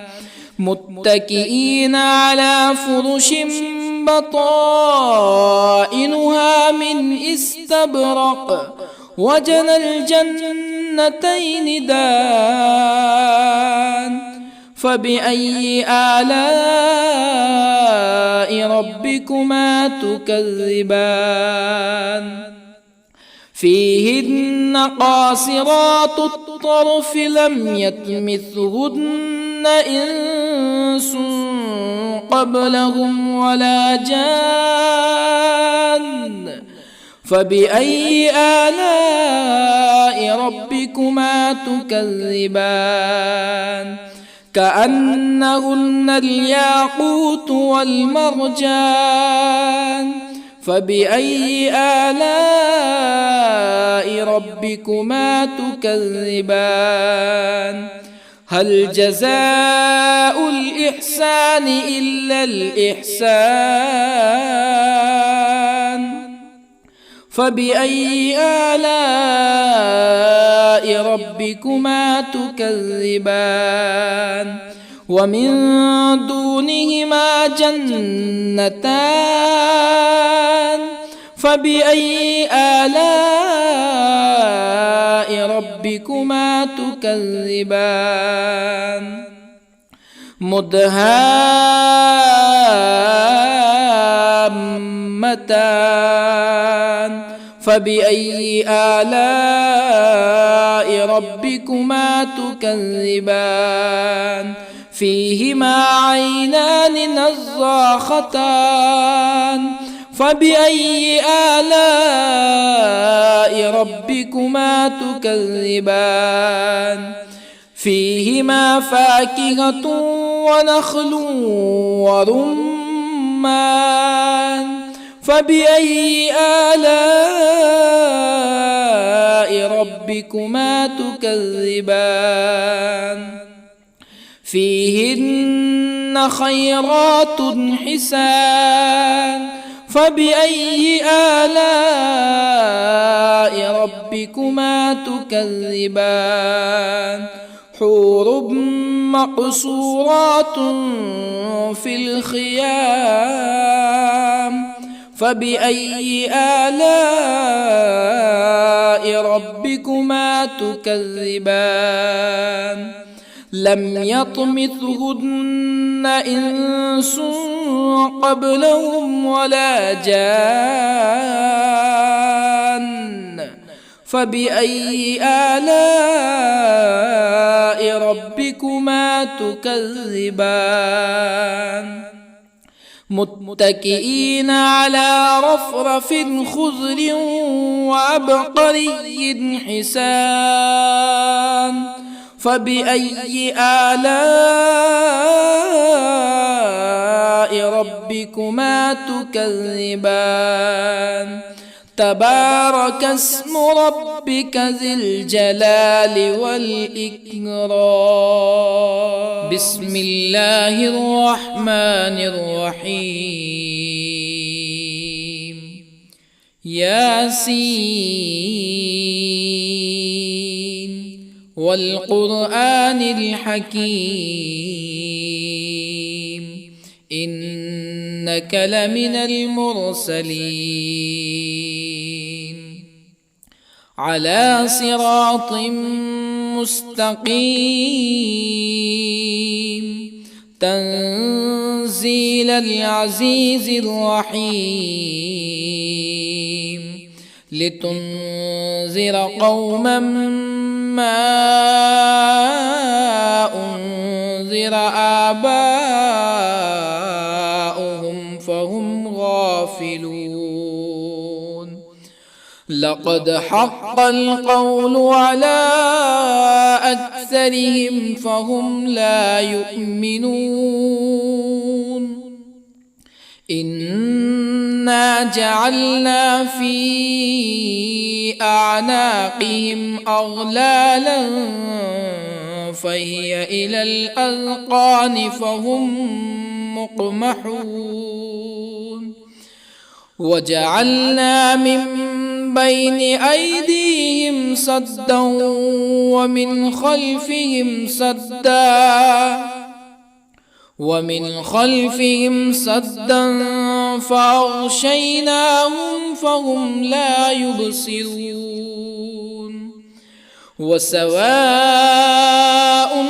متكئين على فرش بطائنها من استبرق وجنى الجنتين دان فبأي آلاء ربكما تكذبان فيهن قاصرات الطرف لم يطمثهن إنس قبلهم ولا جان فبأي آلاء ربكما تكذبان كأنهن الياقوت والمرجان فبأي آلاء ربكما تكذبان هل جزاء الإحسان إلا الإحسان فبأي آلاء ربكما تكذبان ومن دونهما جنتان فبأي آلاء ربكما تكذبان مدهامتان فبأي آلاء ربكما تكذبان فيهما عينان نضاختان فبأي آلاء ربكما تكذبان فيهما فاكهة ونخل ورمان فبأي آلاء ربكما تكذبان فيهن خيرات حسان فبأي آلاء ربكما تكذبان حور مقصورات في الخيام فبأي آلاء ربكما تكذبان لم يطمثهن إنس قبلهم ولا جان فبأي آلاء ربكما تكذبان متكئين على رفرف خضر وعبقري حسان فبأي آلاء ربكما تكذبان تبارك اسم ربك ذي الجلال والإكرام بسم الله الرحمن الرحيم ياسين والقرآن الحكيم إنك لمن المرسلين على صراط مستقيم تنزيل العزيز الرحيم لتنذر قوما ما أنذر آباؤهم فهم غافلون لقد حق القول على أكثرهم فهم لا يؤمنون إنا جعلنا في أعناقهم أغلالا فهي إلى الأذقان فهم مقمحون وجعلنا من بين أيديهم سدا ومن خلفهم سدا فأغشيناهم فهم لا يبصرون وسواء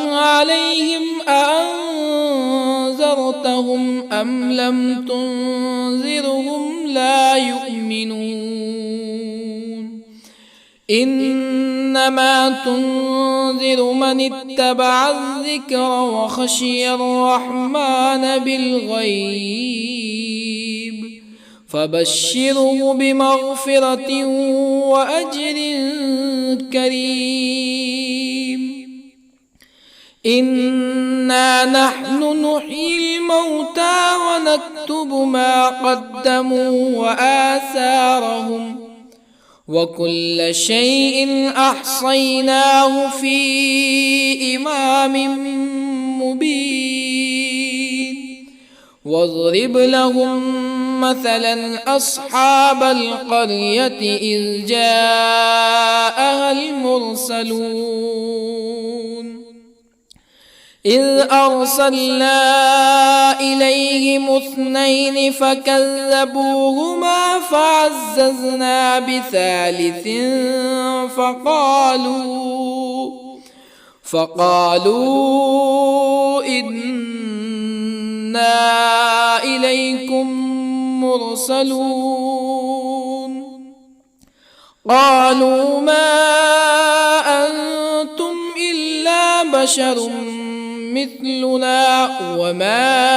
عليهم أأنذرتهم أم لم تنذرهم لا يؤمنون إنما تنذر من اتبع الذكر وخشي الرحمن بالغيب فبشره بمغفرة وأجر كريم إنا نحن نحيي الموتى ونكتب ما قدموا وآثارهم وكل شيء أحصيناه في إمام مبين واضرب لهم مثلا أصحاب القرية إذ جاءها المرسلون إذ أرسلنا إليهم اثنين فكذبوهما فعززنا بثالث فقالوا إنا إليكم مرسلون قالوا ما أنتم إلا بشر مثلنا وما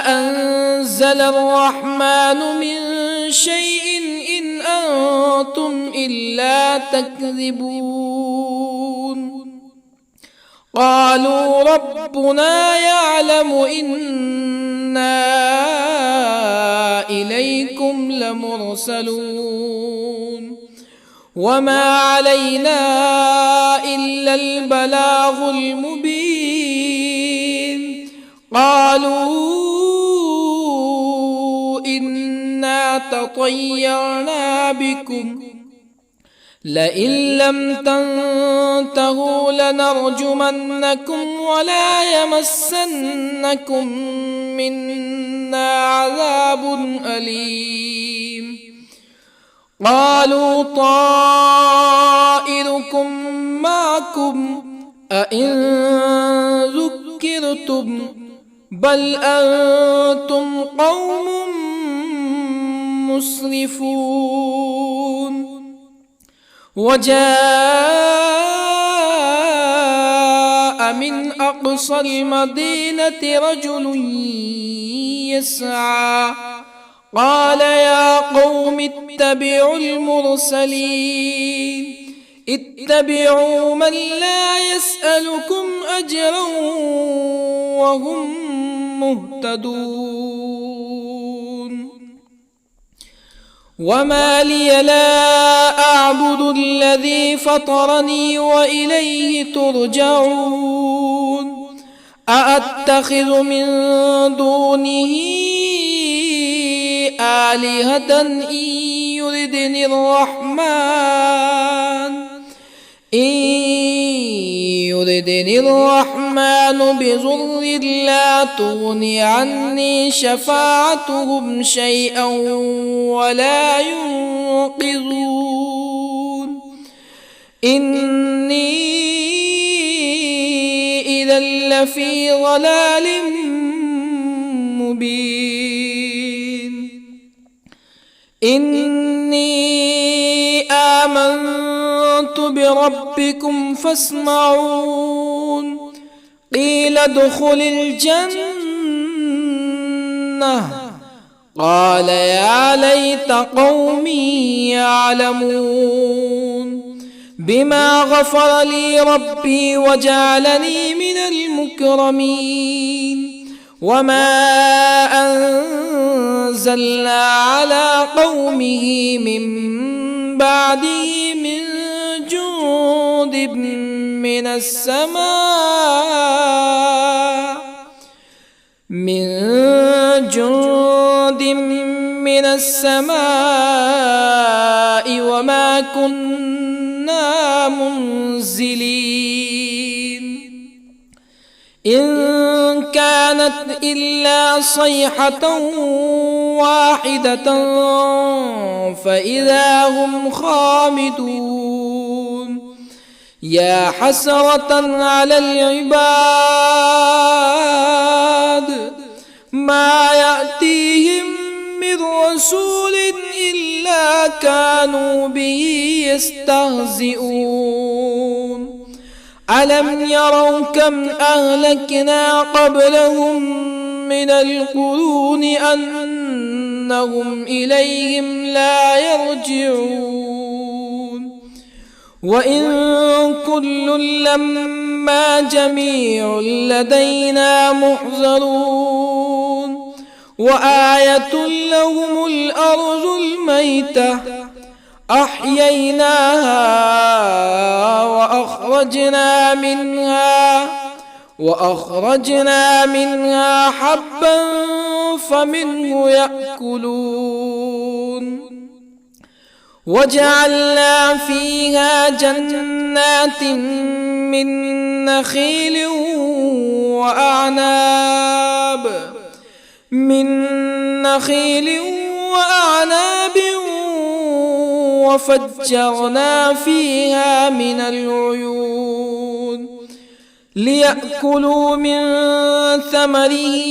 أنزل الرحمن من شيء إن أنتم إلا تكذبون قالوا ربنا يعلم إنا إليكم لمرسلون وما علينا إلا البلاغ المبين قالوا إنا تطيرنا بكم لئن لم تنتهوا لنرجمنكم ولا يمسنكم منا عذاب أليم قالوا طائركم معكم أئن ذكرتم بل أنتم قوم مسرفون وجاء من أقصى المدينة رجل يسعى قال يا قوم اتبعوا المرسلين اتبعوا من لا يسألكم أجرا وهم مهتدون وما لي لا أعبد الذي فطرني وإليه ترجعون أأتخذ من دونه آلهة إن يردني الرحمن بضر لا تغني عني شفاعتهم شيئا ولا ينقذون إني إذا لفي ضلال مبين إني آمنت بربكم فاسمعون قيل ادخل الجنة قال يا ليت قومي يعلمون بما غفر لي ربي وجعلني من المكرمين وما أنزلنا على قومه من بعده من جند من السماء وما كنا منزلين إن كانت إلا صيحة واحدة فإذا هم خامدون يا حسرة على العباد ما يأتيهم من رسول إلا كانوا به يستهزئون ألم يروا كم أهلكنا قبلهم من القرون أنهم إليهم لا يرجعون وإن كل لما جميع لدينا محضرون وآية لهم الأرض الميتة أحييناها وأخرجنا منها حبا فمنه يأكلون وجعلنا فيها جنات من نخيل وأعناب وفجرنا فيها من العيون ليأكلوا من ثمره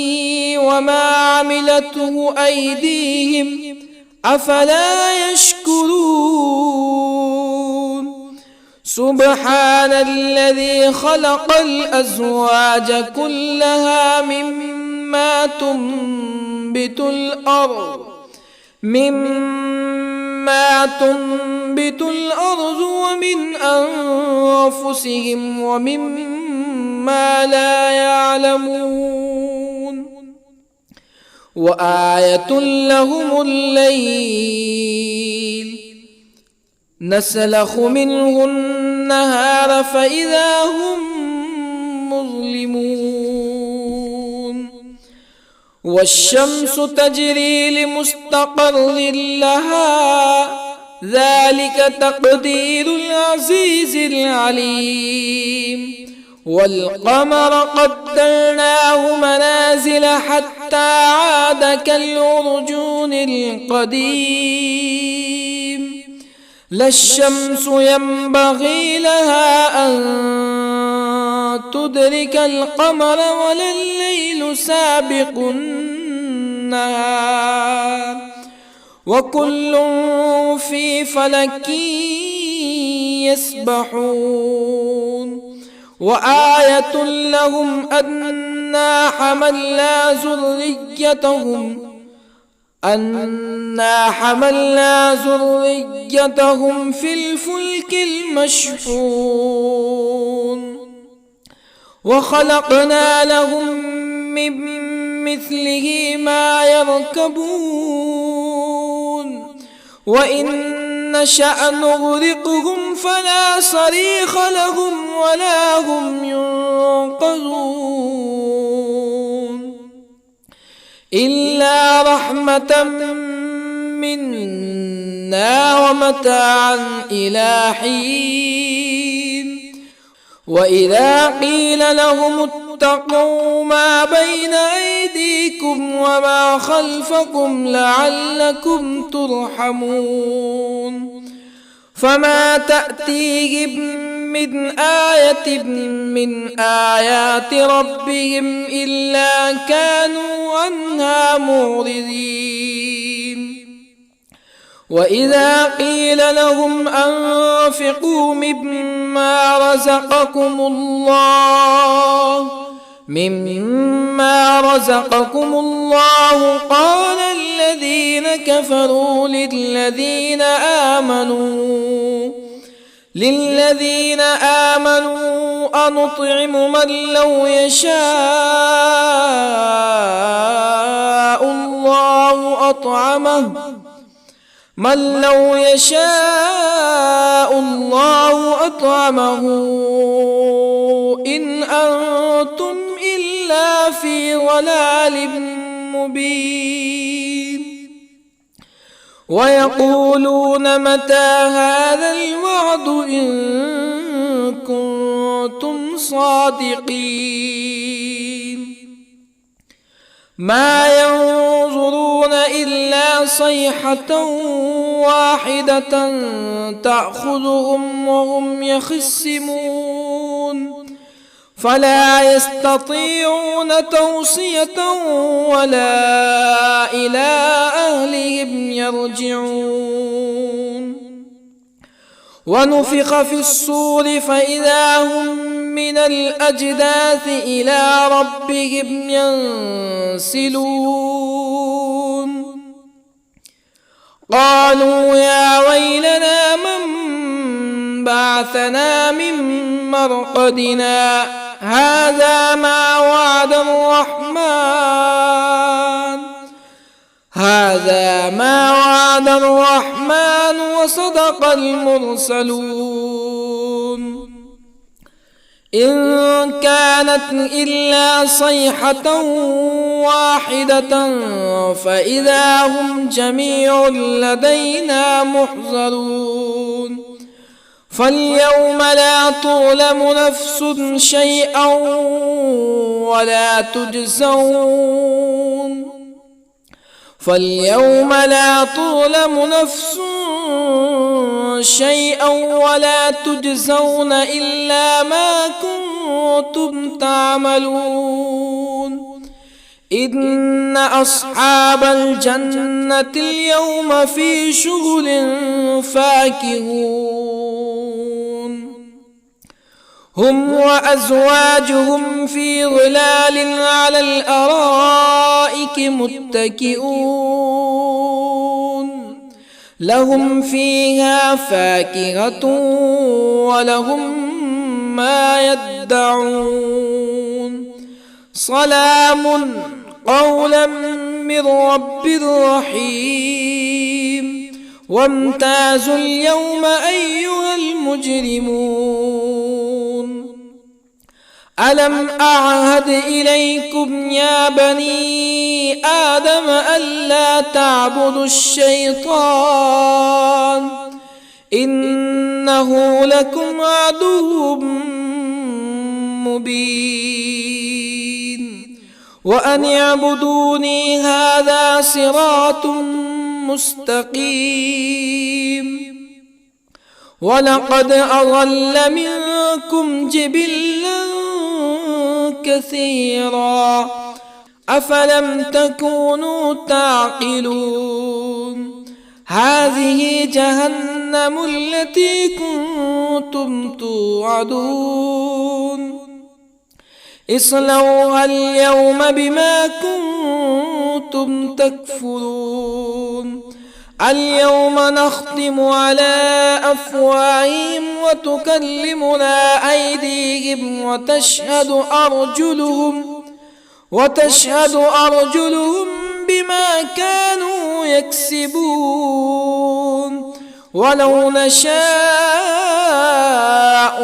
وما عملته أيديهم أفلا يشكرون سبحان الذي خلق الأزواج كلها مما تنبت الأرض ومن أنفسهم ومما لا يعلمون وآية لهم الليل نسلخ منه النهار فإذا هم مظلمون والشمس تجري لمستقر لها ذلك تقدير العزيز العليم والقمر قدرناه منازل حتى عاد كالعرجون القديم لا الشمس ينبغي لها أن تدرك القمر ولا الليل سابق النهار وكل في فلك يسبحون وآية لهم أنا حملنا ذريتهم في الفلك المشحون وخلقنا لهم من مثله ما يركبون وإن نشأ نغرقهم فلا صريخ لهم ولا هم ينقذون إلا رحمة منا ومتاعا إلى حين وإذا قيل لهم اتقوا ما بين أيديكم وما خلفكم لعلكم ترحمون فما تأتيهم من آية من آيات ربهم إلا كانوا عنها معرضين وإذا قيل لهم أنفقوا مما رزقكم الله قال الذين كفروا للذين آمنوا أنطعم من لو يشاء الله أطعمه إن أنتم إلا في ضلال مبين ويقولون متى هذا الوعد إن كنتم صادقين ما ينظرون إلا صيحة واحدة تأخذهم وهم يخصمون فلا يستطيعون توصية ولا إلى أهلهم يرجعون ونفخ في الصور فإذا هم من الأجداث إلى ربهم ينسلون قالوا يا ويلنا من بعثنا من مرقدنا هذا ما وعد الرحمن وصدق المرسلون إن كانت إلا صيحة واحدة فإذا هم جميع لدينا محضرون فاليوم لا تظلم نفس شيئا ولا تجزون إلا ما كنتم تعملون إن أصحاب الجنة اليوم في شغل فاكهون هم وأزواجهم في ظلال على الأرائك متكئون لهم فيها فاكهة ولهم ما يدعون سلام قولا من رب رحيم وامتازوا اليوم أيها المجرمون ألم أعهد إليكم يا بني آدم ألا تعبدوا الشيطان إنه لكم عدو مبين وأن اعبدوني هذا صراط مستقيم ولقد أضل منكم جبلا كثيرا أفلم تكونوا تعقلون هذه جهنم التي كنتم توعدون اصلوها اليوم بما كنتم تكفرون اليوم نختم على أفواههم وتكلمنا أيديهم وتشهد أرجلهم بما كانوا يكسبون ولو نشاء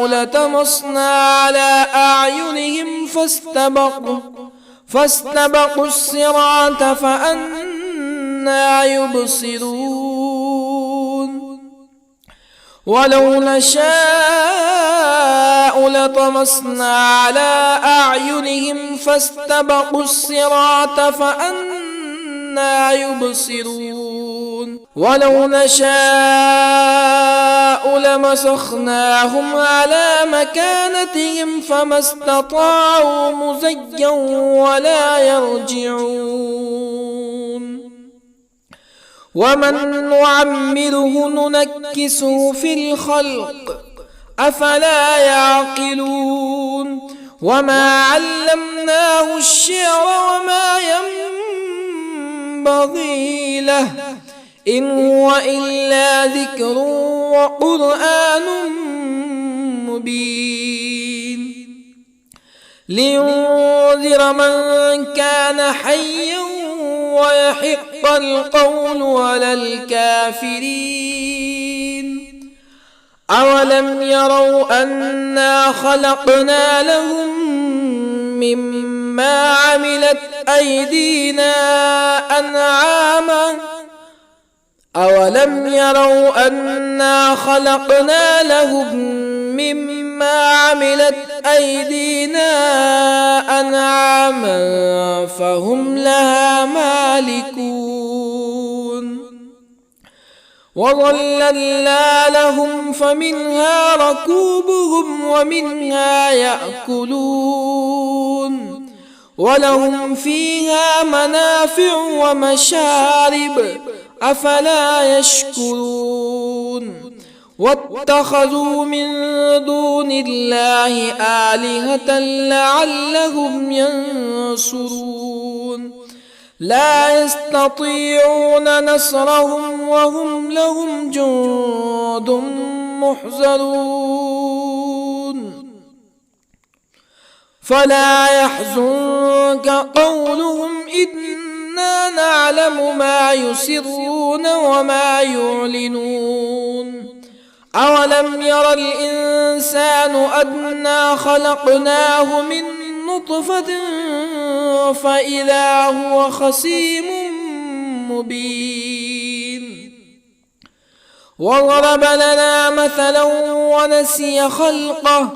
لطمسنا على أعينهم فاستبقوا الصراط فأنى يبصرون ولو نشاء لطمسنا على أعينهم فاستبقوا الصراط فأنى يبصرون ولو نشاء لمسخناهم على مكانتهم فما استطاعوا مزيا ولا يرجعون ومن نعمره ننكسه في الخلق أفلا يعقلون وما علمناه الشعر وما ينبغي له إن هو إلا ذكر وقرآن مبين لينذر من كان حيا ويحق القول على الكافرين أولم يروا أنا خلقنا لهم مما عملت أيدينا أنعاما أولم يروا أنا خلقنا لهم مما عملت أيدينا أنعاما فهم لها مالكون وظللنا لهم فمنها ركوبهم ومنها يأكلون ولهم فيها منافع ومشارب أفلا يشكرون واتخذوا من دون الله آلهة لعلهم ينصرون لا يستطيعون نصرهم وهم لهم جند محضرون فلا يحزنك قولهم إنا نعلم ما يسرون وما يعلنون أولم ير الإنسان أنا خلقناه من نطفة فإذا هو خصيم مبين وضرب لنا مثلا ونسي خلقه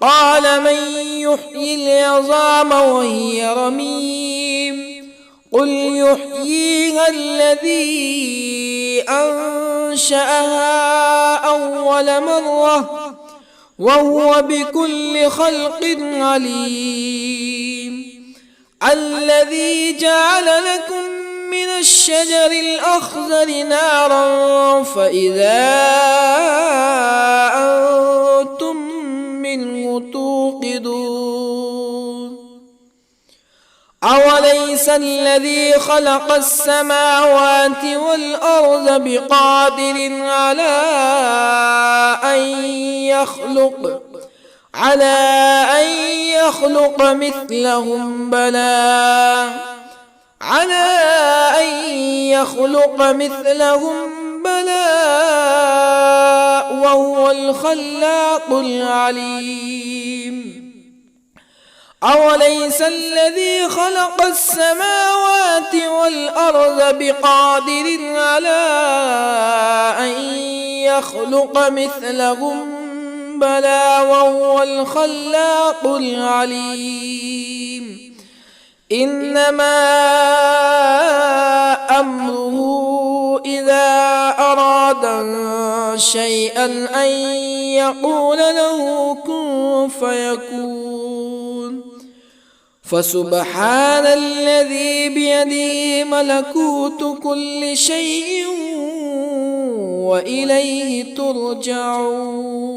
قال من يحيي العظام وهي رميم قل يحييها الذي أنشأها أول مرة وهو بكل خلق عليم الذي جعل لكم من الشجر الأخضر نارا فإذا أنتم منه توقدون أوليس الذي خلق السماوات والأرض بقادر على أن يخلق مثلهم بلى وهو الخلاق العليم أوليس الذي خلق السماوات والأرض بقادر على أن يخلق مثلهم بلى وهو الخلاق العليم إنما أمره إذا أراد شيئا أن يقول له كن فيكون فسبحان الذي بيده ملكوت كل شيء وإليه ترجعون